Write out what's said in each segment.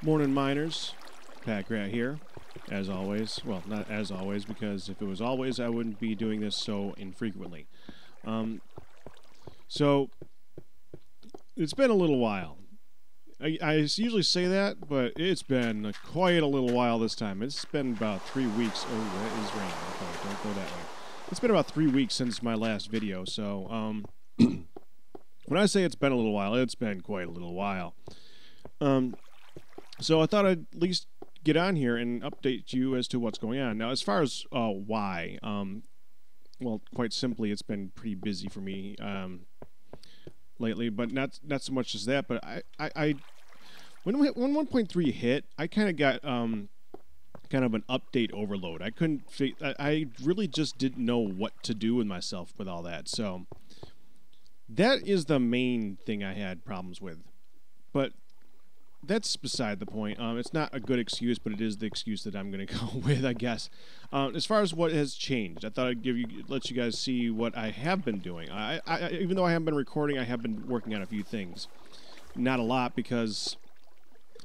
Morning, miners. Pakratt here, as always. Well, not as always, because if it was always, I wouldn't be doing this so infrequently. So, it's been a little while. I usually say that, but it's been quite a little while this time. It's been about 3 weeks. Oh, that is rain. Okay, don't go that way. It's been about 3 weeks since my last video, so, when I say it's been a little while, it's been quite a little while. So I thought I'd at least get on here and update you as to what's going on. Now, as far as why, well, quite simply, it's been pretty busy for me lately, but not so much as that. But when 1.3 hit, I kind of got kind of an update overload. I really just didn't know what to do with myself with all that. So that is the main thing I had problems with. But that's beside the point. It's not a good excuse, but it is the excuse that I'm going to go with, I guess. As far as what has changed, I thought I'd let you guys see what I have been doing. Even though I haven't been recording, I have been working on a few things. Not a lot, because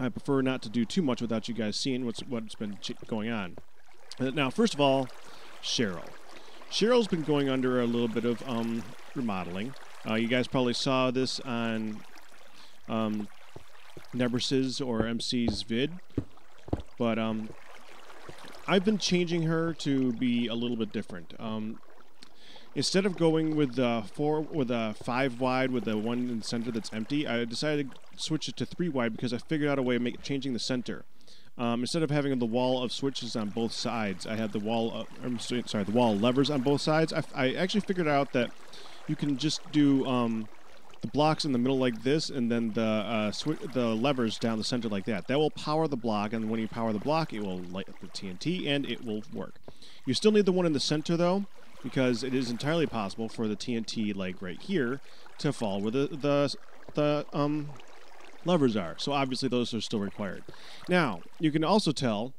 I prefer not to do too much without you guys seeing what's been going on. Now, first of all, Cheryl. Cheryl's been going under a little bit of remodeling. You guys probably saw this on Nebris's or MC's vid, but I've been changing her to be a little bit different. Instead of going with a 5 wide with the one in the center that's empty, I decided to switch it to 3 wide because I figured out a way of changing the center. Instead of having the wall of switches on both sides, I had the wall of levers on both sides. I actually figured out that you can just do the blocks in the middle like this, and then the levers down the center like that. That will power the block, and when you power the block, it will light up the TNT, and it will work. You still need the one in the center, though, because it is entirely possible for the TNT, like right here, to fall where the levers are. So obviously those are still required. Now, you can also tell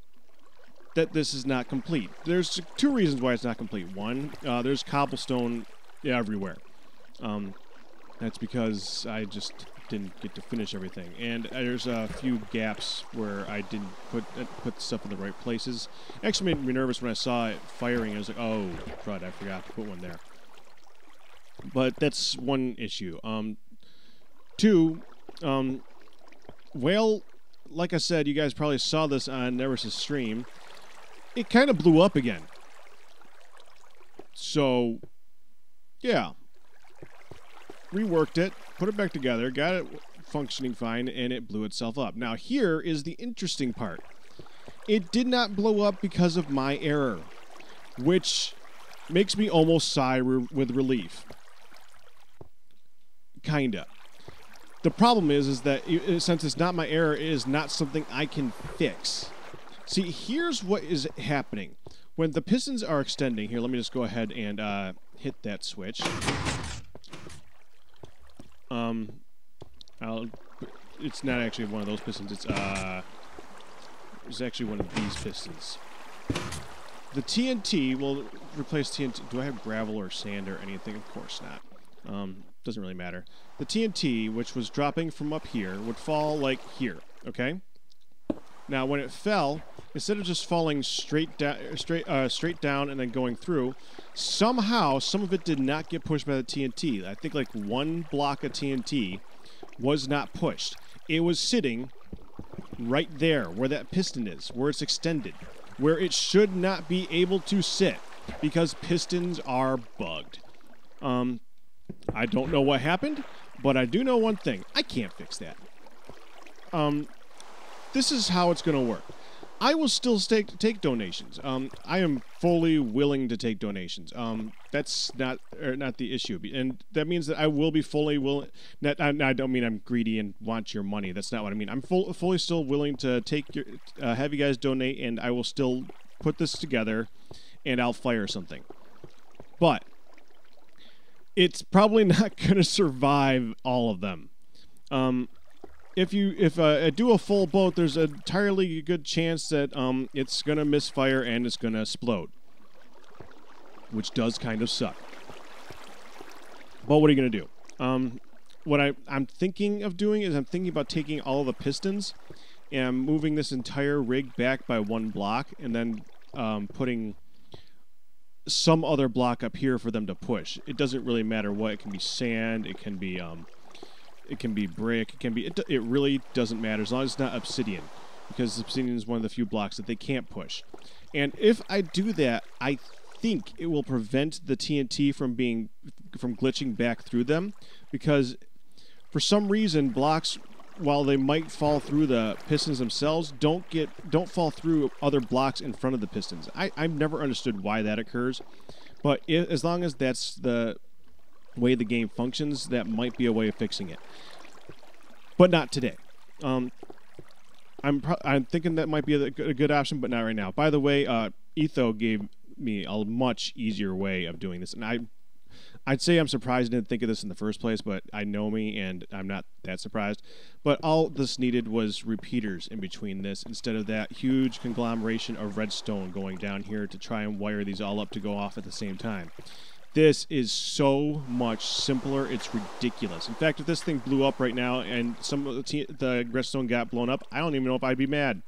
that this is not complete. There's 2 reasons why it's not complete. One, there's cobblestone everywhere. That's because I just didn't get to finish everything. And there's a few gaps where I didn't put stuff in the right places. It actually made me nervous when I saw it firing. I was like, oh, crud, I forgot to put one there. But that's one issue. 2, well, like I said, you guys probably saw this on Never's stream. It kind of blew up again. So, yeah. Reworked it, put it back together, got it functioning fine, and it blew itself up. Now, here is the interesting part. It did not blow up because of my error, which makes me almost sigh with relief. Kinda. The problem is that since it's not my error, it is not something I can fix. See, here's what is happening. When the pistons are extending, here, let me just go ahead and hit that switch. It's not actually one of those pistons. It's actually one of these pistons. The TNT will replace TNT. Do I have gravel or sand or anything? Of course not. Doesn't really matter. The TNT, which was dropping from up here, would fall like here. Okay. Now, when it fell, instead of just falling straight down and then going through, somehow some of it did not get pushed by the TNT. I think like 1 block of TNT was not pushed. It was sitting right there where that piston is, where it's extended, where it should not be able to sit because pistons are bugged. I don't know what happened, but I do know one thing. I can't fix that. This is how it's going to work. I will still take donations. I am fully willing to take donations. That's not the issue, and that means that I will be fully willing. I don't mean I'm greedy and want your money. That's not what I mean. I'm fully still willing to have you guys donate, and I will still put this together, and I'll fire something. But it's probably not going to survive all of them. If I do a full boat, there's an entirely good chance that it's gonna misfire and it's gonna explode, which does kind of suck. But what are you gonna do? What I'm thinking of doing is I'm thinking about taking all of the pistons am moving this entire rig back by 1 block and then putting some other block up here for them to push. It doesn't really matter what. It can be sand. It can be brick. It can be. It really doesn't matter as long as it's not obsidian, because obsidian is one of the few blocks that they can't push. And if I do that, I think it will prevent the TNT from glitching back through them, because for some reason blocks, while they might fall through the pistons themselves, don't fall through other blocks in front of the pistons. I've never understood why that occurs, but as long as that's the way the game functions, that might be a way of fixing it. But not today. I'm thinking that might be a good option, but not right now. By the way, Etho gave me a much easier way of doing this, and I'd say I'm surprised I didn't think of this in the first place, but I know me, and I'm not that surprised. But all this needed was repeaters in between this, instead of that huge conglomeration of redstone going down here to try and wire these all up to go off at the same time. This is so much simpler, it's ridiculous. In fact, if this thing blew up right now and some of the redstone got blown up, I don't even know if I'd be mad.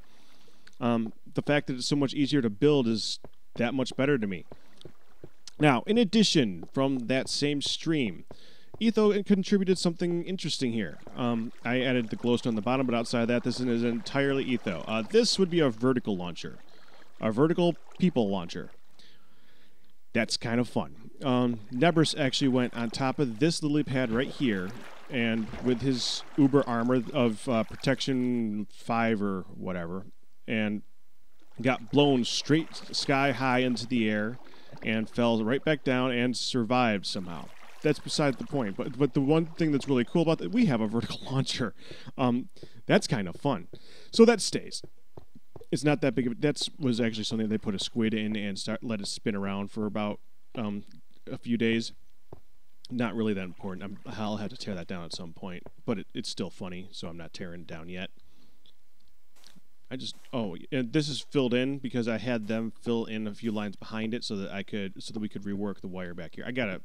The fact that it's so much easier to build is that much better to me. Now, in addition, from that same stream, Etho contributed something interesting here. I added the glowstone on the bottom, but outside of that, this is entirely Etho. This would be a vertical launcher, a vertical people launcher. That's kind of fun. Nebris actually went on top of this lily pad right here, and with his uber armor of protection 5 or whatever, and got blown straight sky high into the air and fell right back down and survived somehow. That's beside the point. But the one thing that's really cool about that, we have a vertical launcher. That's kind of fun. So that stays. It's not that big of that was actually something they put a squid in and let it spin around for about a few days. Not really that important. I'll have to tear that down at some point, but it's still funny, so I'm not tearing it down yet. And this is filled in because I had them fill in a few lines behind it so that we could rework the wire back here. I gotta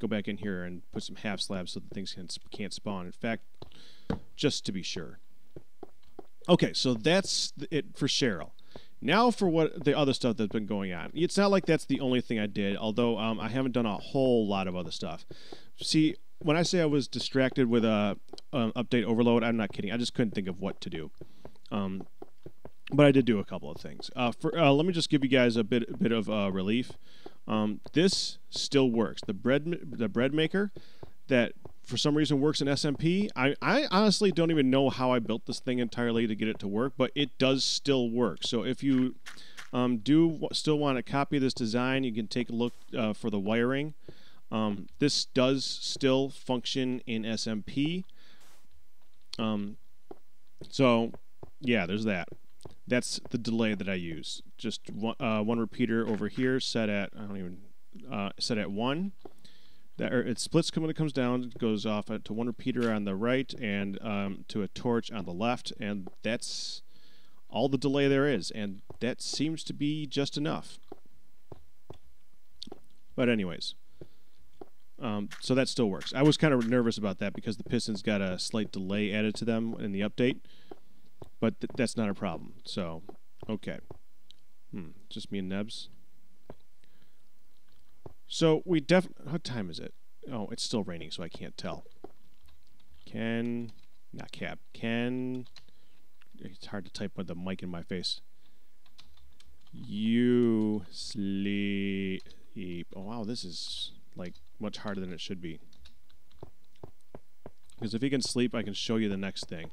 go back in here and put some half slabs so that things can't spawn. In fact, just to be sure. Okay, so that's it for Cheryl. Now for what the other stuff that's been going on. It's not like that's the only thing I did, although I haven't done a whole lot of other stuff. See, when I say I was distracted with update overload, I'm not kidding. I just couldn't think of what to do. But I did do a couple of things. Let me just give you guys a bit of relief. This still works. The bread maker that for some reason works in SMP. I honestly don't even know how I built this thing entirely to get it to work, but it does still work. So if you still want to copy this design, you can take a look for the wiring. This does still function in SMP. So yeah, there's that. That's the delay that I use. Just one repeater over here set at set at 1. It splits when it comes down. It goes off to one repeater on the right and to a torch on the left, and that's all the delay there is. And that seems to be just enough. But anyways, so that still works. I was kind of nervous about that because the Pistons got a slight delay added to them in the update, but that's not a problem. So, okay. Just me and Nebs. So we what time is it? Oh, it's still raining, so I can't tell. It's hard to type with the mic in my face. You sleep. Oh wow, this is like much harder than it should be. Because if he can sleep, I can show you the next thing.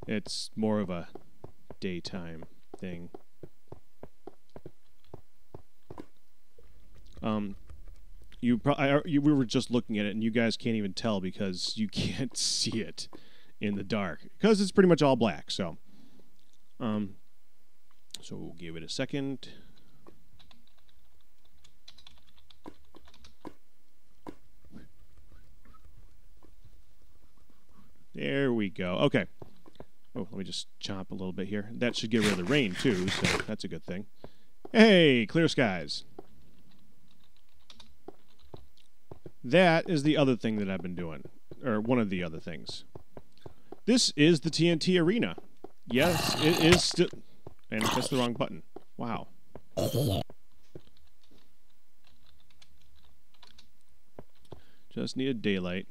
It's more of a daytime thing. We were just looking at it, and you guys can't even tell because you can't see it in the dark because it's pretty much all black. So, so we'll give it a second. There we go. Okay. Oh, let me just chomp a little bit here. That should get rid of the rain too, so that's a good thing. Hey, clear skies. That is the other thing that I've been doing, or one of the other things. This is the TNT Arena. yes, it is still... And I pressed the wrong button. Wow. Just needed daylight.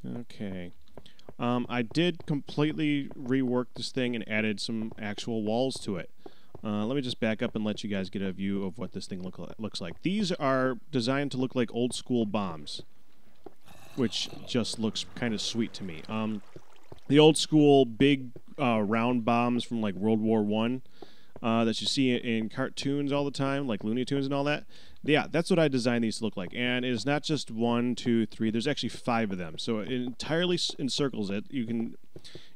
Okay. I did completely rework this thing and added some actual walls to it. Let me just back up and let you guys get a view of what this thing looks like. These are designed to look like old school bombs, which just looks kind of sweet to me. The old school big round bombs from like World War I that you see in cartoons all the time, like Looney Tunes and all that. Yeah, that's what I designed these to look like. And it's not just 1, 2, 3. There's actually 5 of them. So it entirely encircles it.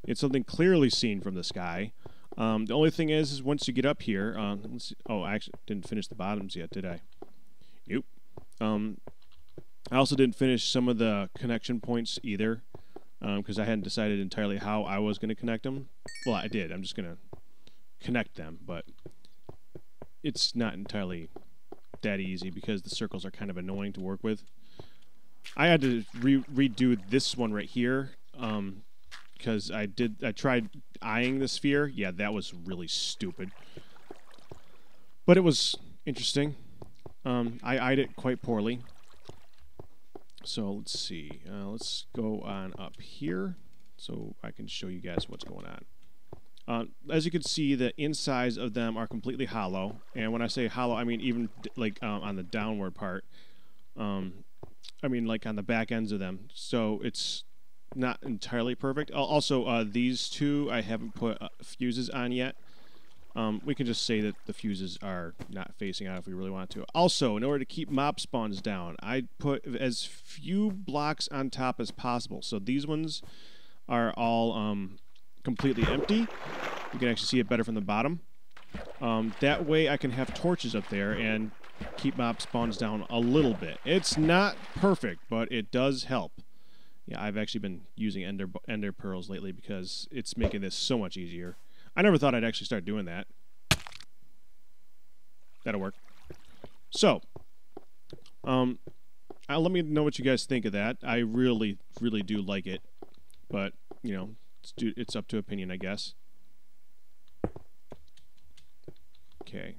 It's something clearly seen from the sky. The only thing is once you get up here, let's see. Oh, I actually didn't finish the bottoms yet, did I? Nope. I also didn't finish some of the connection points either, because I hadn't decided entirely how I was going to connect them. Well, I did. I'm just going to connect them, but it's not entirely that easy because the circles are kind of annoying to work with. I had to redo this one right here, because I tried eyeing the sphere. Yeah, that was really stupid. But it was interesting. I eyed it quite poorly. So let's see. Let's go on up here so I can show you guys what's going on. As you can see, the insides of them are completely hollow. And when I say hollow, I mean even like on the downward part. I mean like on the back ends of them. So it's not entirely perfect. Also, these two I haven't put fuses on yet. We can just say that the fuses are not facing out if we really want to. Also, in order to keep mob spawns down, I put as few blocks on top as possible. So these ones are all completely empty. You can actually see it better from the bottom. That way I can have torches up there and keep mob spawns down a little bit. It's not perfect, but it does help. Yeah, I've actually been using ender pearls lately because it's making this so much easier. I never thought I'd actually start doing that. That'll work. So, let me know what you guys think of that. I really, really do like it. But, you know, it's up to opinion, I guess. Okay.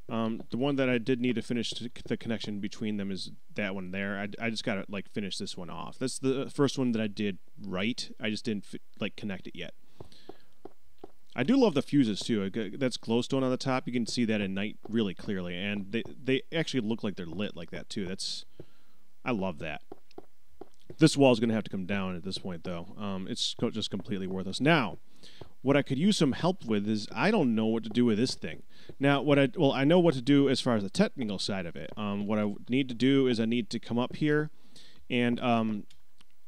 The one that I did need to finish the connection between them is that one there. I just got to, like, finish this one off. That's the first one that I did right. I just didn't, like, connect it yet. I do love the fuses, too. That's glowstone on the top. You can see that at night really clearly. And they actually look like they're lit like that, too. I love that. This wall is going to have to come down at this point, though. It's just completely worthless. Now, what I could use some help with is I don't know what to do with this thing. Now, I know what to do as far as the technical side of it. What I need to do is I need to come up here and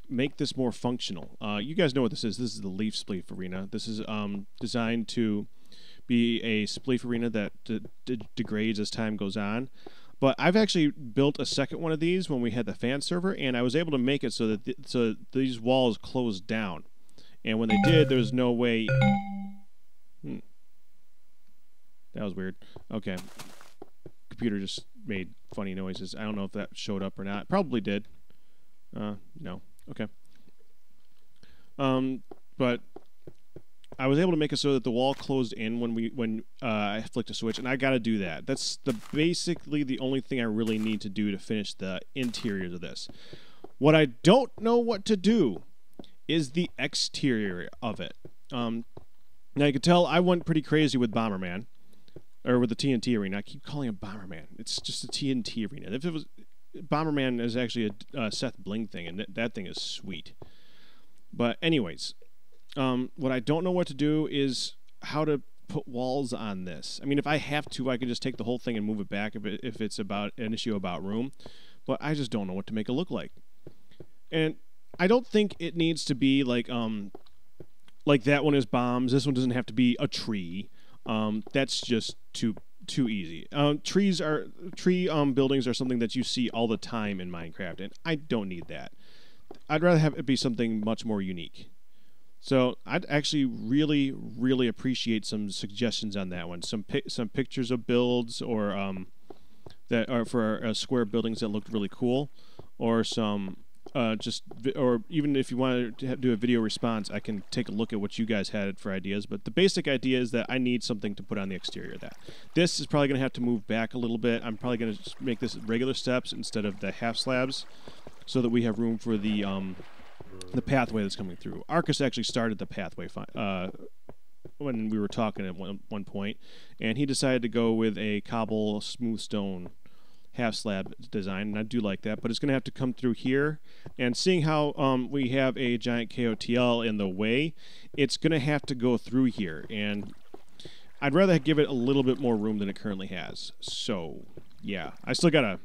make this more functional. You guys know what this is. This is the Leaf Spleef Arena. This is designed to be a Spleef Arena that degrades as time goes on. But I've actually built a second one of these when we had the fan server, and I was able to make it so that so these walls closed down. And when they did, there was no way... That was weird. Okay. Computer just made funny noises. I don't know if that showed up or not. Probably did. No. Okay. But I was able to make it so that the wall closed in when I flicked a switch, and I got to do that. That's basically the only thing I really need to do to finish the interiors of this. What I don't know what to do is the exterior of it. Now you can tell I went pretty crazy with Bomberman, or with the TNT Arena. I keep calling it Bomberman. It's just a TNT Arena. If it was Bomberman, is actually a Seth Bling thing, and that thing is sweet. But anyways, what I don't know what to do is how to put walls on this. I mean, if I have to, I could just take the whole thing and move it back if it's about an issue about room. But I just don't know what to make it look like. And I don't think it needs to be like that one is bombs. This one doesn't have to be a tree. That's just too easy. Tree buildings are something that you see all the time in Minecraft, and I don't need that. I'd rather have it be something much more unique. So I'd actually really, really appreciate some suggestions on that one. Some pictures of builds or that are for square buildings that looked really cool, or some or even if you want to do a video response, I can take a look at what you guys had for ideas. But the basic idea is that I need something to put on the exterior of that. This is probably going to have to move back a little bit. I'm probably going to make this regular steps instead of the half slabs, so that we have room for the pathway that's coming through. Arcus actually started the pathway when we were talking at one point, and he decided to go with a cobble smooth stone half slab design, and I do like that, but it's going to have to come through here, and seeing how we have a giant KOTL in the way, it's going to have to go through here, and I'd rather give it a little bit more room than it currently has. So yeah, I still got to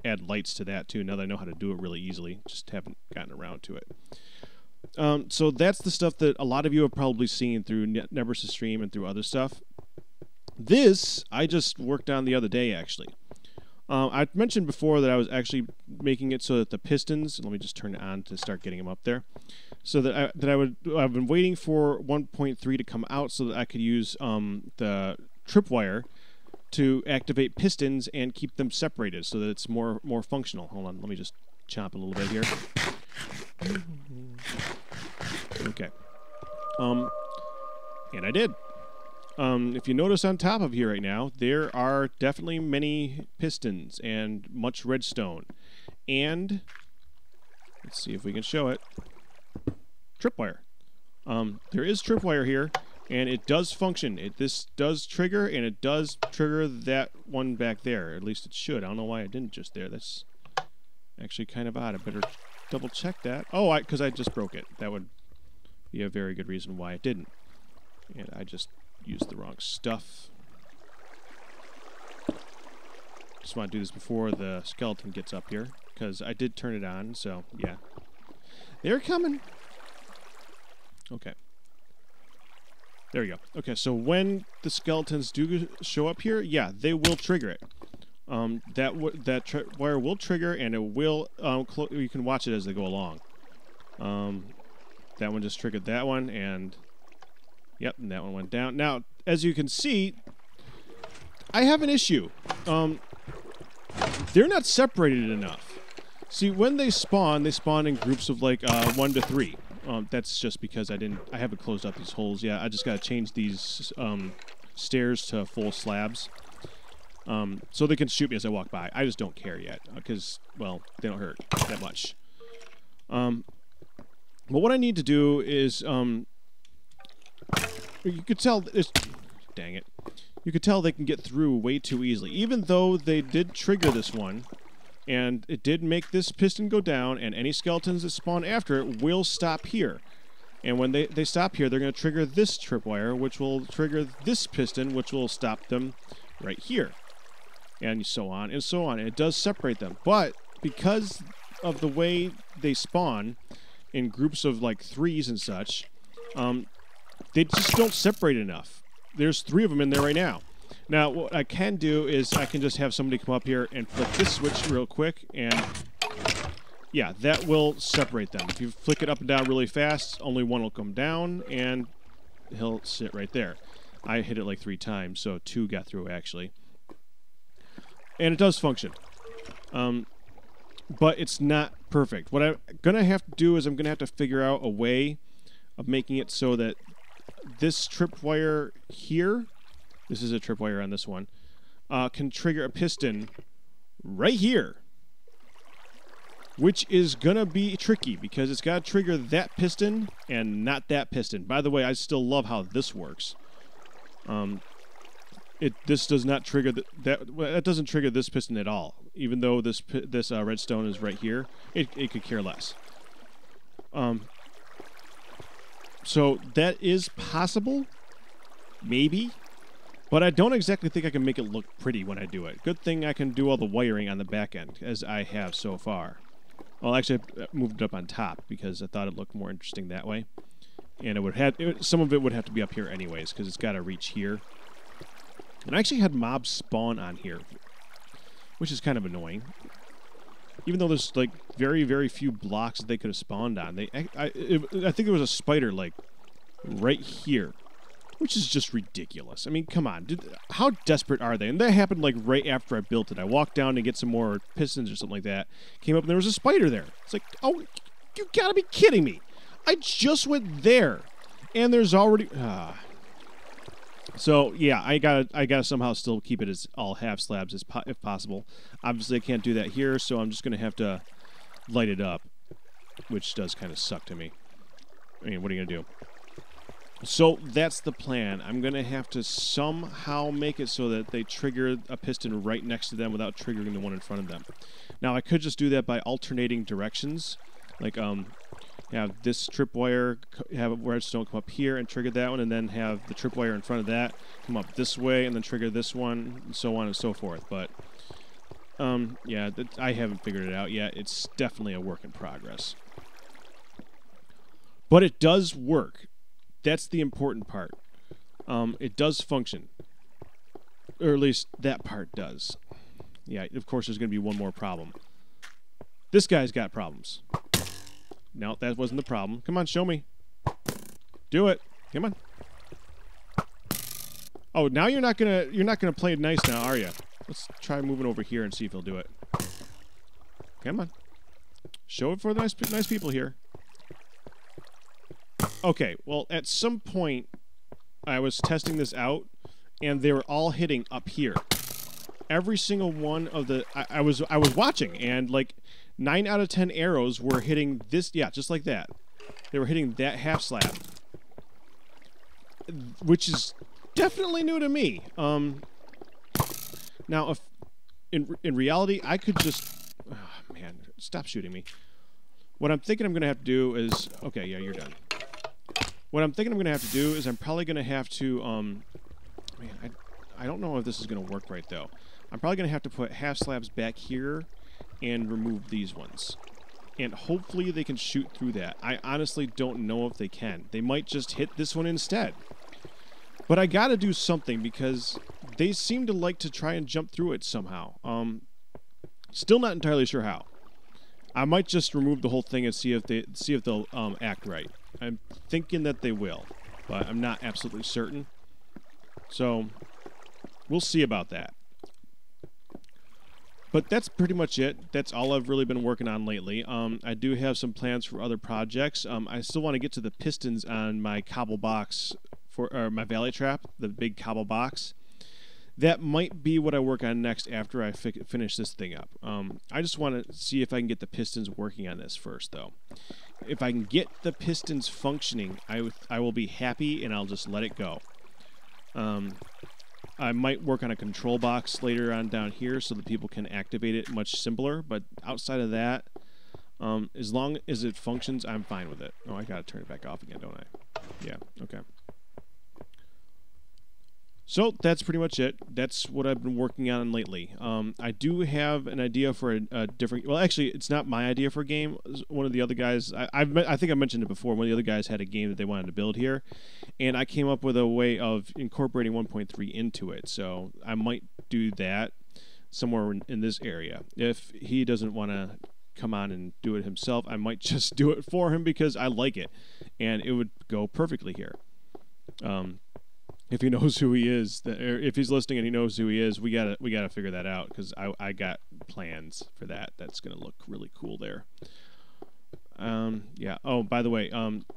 add lights to that too, now that I know how to do it really easily, just haven't gotten around to it. So that's the stuff that a lot of you have probably seen through Never's stream and through other stuff. This I just worked on the other day, actually. I mentioned before that I was actually making it so that the Pistons, let me just turn it on to start getting them up there, so that I've been waiting for 1.3 to come out so that I could use the tripwire to activate pistons and keep them separated so that it's more functional. Hold on, let me just chomp a little bit here. Okay. And I did. If you notice on top of here right now, there are definitely many pistons and much redstone. And, let's see if we can show it, tripwire. There is tripwire here, and it does function. This does trigger, and it does trigger that one back there. At least it should. I don't know why it didn't just there. That's actually kind of odd. I better double check that. Oh, because I just broke it. That would be a very good reason why it didn't. And I just used the wrong stuff. Just want to do this before the skeleton gets up here, because I did turn it on, so yeah. They're coming. Okay. There we go. Okay, so when the skeletons do show up here, yeah, they will trigger it. That wire will trigger, and it will. You can watch it as they go along. That one just triggered that one, and yep, and that one went down. Now, as you can see, I have an issue. They're not separated enough. See, when they spawn in groups of like 1 to 3. That's just because I haven't closed up these holes yet. I just got to change these stairs to full slabs. So they can shoot me as I walk by. I just don't care yet, because, well, they don't hurt that much. But what I need to do is, you could tell, dang it, you could tell they can get through way too easily. Even though they did trigger this one, and it did make this piston go down, and any skeletons that spawn after it will stop here. And when they stop here, they're going to trigger this tripwire, which will trigger this piston, which will stop them right here. And so on and so on. And it does separate them. But because of the way they spawn in groups of like 3s and such, they just don't separate enough. There's 3 of them in there right now. Now, what I can do is I can just have somebody come up here and flick this switch real quick, and yeah, that will separate them. If you flick it up and down really fast, only one will come down, and he'll sit right there. I hit it like 3 times, so 2 got through, actually. And it does function. But it's not perfect. What I'm going to have to do is I'm going to have to figure out a way of making it so that this tripwire here, this is a tripwire on this one, can trigger a piston right here. Which is going to be tricky, because it's got to trigger that piston and not that piston. By the way, I still love how this works. This does not trigger that doesn't trigger this piston at all. Even though this redstone is right here, it could care less. So that is possible, maybe, but I don't exactly think I can make it look pretty when I do it. Good thing I can do all the wiring on the back end, as I have so far. Well, actually, I moved it up on top because I thought it looked more interesting that way. And some of it would have to be up here anyways, because it's got to reach here. And I actually had mobs spawn on here, which is kind of annoying. Even though there's like very, very few blocks that they could have spawned on. I think there was a spider like right here. which is just ridiculous. I mean, come on. How desperate are they? And that happened like right after I built it. I walked down to get some more pistons or something like that. Came up and there was a spider there. It's like, oh, you gotta be kidding me. I just went there. And there's already... So, yeah, I gotta somehow still keep it as all half slabs as if possible. Obviously, I can't do that here, so I'm just going to have to light it up, which does kind of suck to me. I mean, what are you going to do? So, that's the plan. I'm going to have to somehow make it so that they trigger a piston right next to them without triggering the one in front of them. Now, I could just do that by alternating directions. Like, have this tripwire, have a redstone come up here and trigger that one, and then have the tripwire in front of that come up this way and then trigger this one, and so on and so forth. But, yeah, I haven't figured it out yet. It's definitely a work in progress. But it does work. That's the important part. It does function. Or at least that part does. Yeah, of course there's going to be one more problem. This guy's got problems. No, that wasn't the problem. Come on, show me. Do it. Come on. Oh, now you're not gonna play it nice now, are you? Let's try moving over here and see if he'll do it. Come on. Show it for the nice people here. Okay, well, at some point, I was testing this out, and they were all hitting up here. Every single one of the... I was watching, and, like, 9 out of 10 arrows were hitting this... Yeah, just like that. They were hitting that half slab. Which is definitely new to me. Now, if in reality, I could just... Oh, man, stop shooting me. What I'm thinking I'm going to have to do is... Okay, yeah, you're done. What I'm thinking I'm going to have to do is I'm probably going to have to... Man, I don't know if this is going to work right, though. I'm probably going to have to put half slabs back here and remove these ones. And hopefully they can shoot through that. I honestly don't know if they can. They might just hit this one instead. But I got to do something because they seem to like to try and jump through it somehow. Still not entirely sure how. I might just remove the whole thing and see if they'll act right. I'm thinking that they will, but I'm not absolutely certain. So we'll see about that. But that's pretty much it. That's all I've really been working on lately. I do have some plans for other projects. I still want to get to the pistons on my cobble box, or my valley trap, the big cobble box. That might be what I work on next after I finish this thing up. I just want to see if I can get the pistons working on this first, though. If I can get the pistons functioning, I will be happy, and I'll just let it go. I might work on a control box later on down here so that people can activate it much simpler. But outside of that, as long as it functions, I'm fine with it. Oh, I gotta turn it back off again, don't I? Yeah, okay. So that's pretty much it. That's what I've been working on lately. I do have an idea for a different... Well, actually, it's not my idea for a game. One of the other guys... I think I mentioned it before. One of the other guys had a game that they wanted to build here. And I came up with a way of incorporating 1.3 into it. So I might do that somewhere in this area. If he doesn't want to come on and do it himself, I might just do it for him because I like it. And it would go perfectly here. If he knows who he is, or if he's listening and he knows who he is, we gotta figure that out because I got plans for that. That's gonna look really cool there. Yeah. Oh, by the way,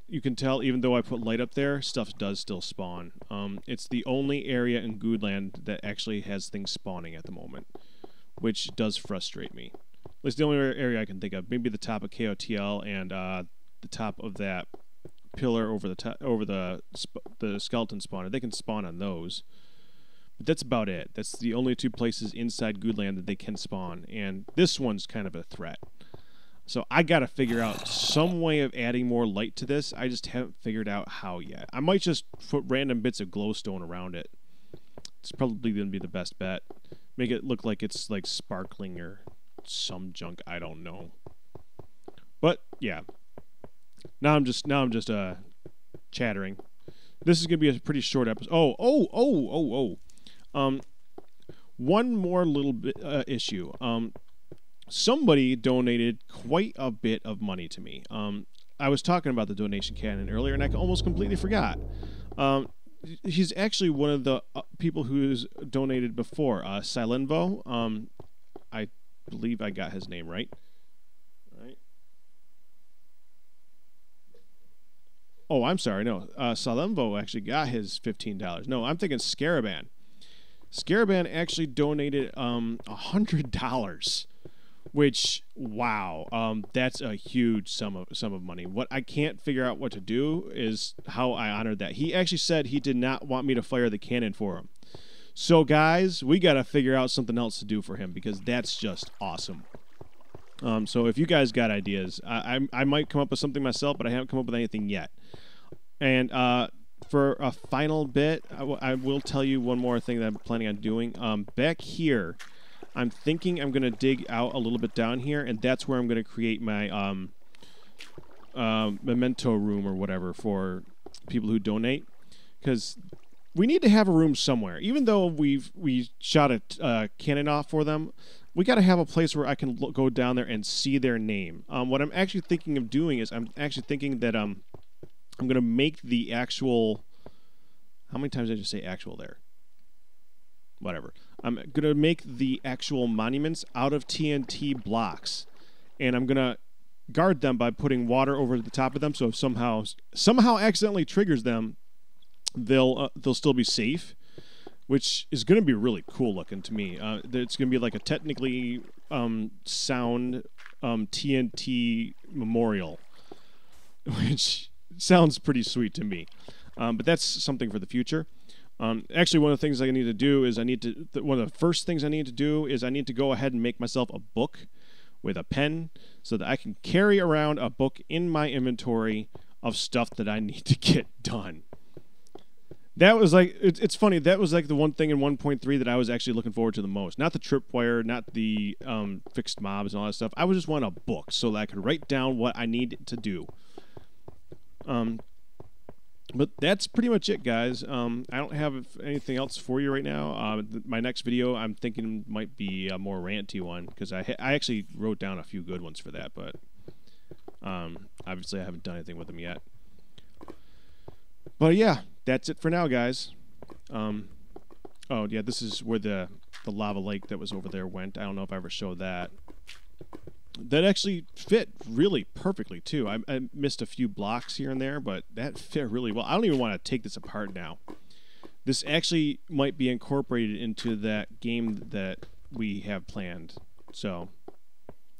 you can tell even though I put light up there, stuff does still spawn. It's the only area in Guudland that actually has things spawning at the moment, which does frustrate me. It's the only area I can think of. Maybe the top of KOTL and the top of that pillar over the skeleton spawner. They can spawn on those, but that's about it. That's the only two places inside Guudland that they can spawn, and this one's kind of a threat. So I gotta figure out some way of adding more light to this. I just haven't figured out how yet. I might just put random bits of glowstone around it. It's probably gonna be the best bet. Make it look like it's like sparkling or some junk. I don't know. But yeah. Now I'm just chattering. This is gonna be a pretty short episode. One more little bit issue. Somebody donated quite a bit of money to me. I was talking about the donation cannon earlier, and I almost completely forgot. he's actually one of the people who's donated before. Silenvo. I believe I got his name right. Oh, I'm sorry. No, Salemvo actually got his $15. No, I'm thinking Scaraban. Scaraban actually donated $100, which wow, that's a huge sum of money. What I can't figure out what to do is how I honored that. He actually said he did not want me to fire the cannon for him. So guys, we got to figure out something else to do for him because that's just awesome. So if you guys got ideas, I might come up with something myself, but I haven't come up with anything yet. And for a final bit, I will tell you one more thing that I'm planning on doing. Back here, I'm thinking I'm going to dig out a little bit down here, and that's where I'm going to create my memento room or whatever for people who donate. Because we need to have a room somewhere. Even though we shot a cannon off for them, we got to have a place where I can go down there and see their name. What I'm actually thinking of doing is I'm actually thinking that I'm going to make the actual... How many times did I just say actual there? Whatever. I'm going to make the actual monuments out of TNT blocks. And I'm going to guard them by putting water over the top of them. So if somehow accidentally triggers them, they'll still be safe. Which is going to be really cool looking to me. It's going to be like a technically sound TNT memorial, which sounds pretty sweet to me. But that's something for the future. Actually, one of the things I need to do is one of the first things I need to do is I need to go ahead and make myself a book with a pen so that I can carry around a book in my inventory of stuff that I need to get done. That was like, it's funny, that was like the one thing in 1.3 that I was actually looking forward to the most. Not the tripwire, not the fixed mobs and all that stuff. I was just wanting a book so that I could write down what I need to do. But that's pretty much it, guys. I don't have anything else for you right now. My next video, I'm thinking might be a more ranty one, because I actually wrote down a few good ones for that, but obviously I haven't done anything with them yet. But yeah, that's it for now, guys. Oh, yeah, this is where the lava lake that was over there went. I don't know if I ever showed that. That actually fit really perfectly, too. I missed a few blocks here and there, but that fit really well. I don't even want to take this apart now. This actually might be incorporated into that game that we have planned. So,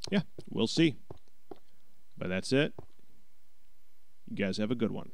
yeah, we'll see. But that's it. You guys have a good one.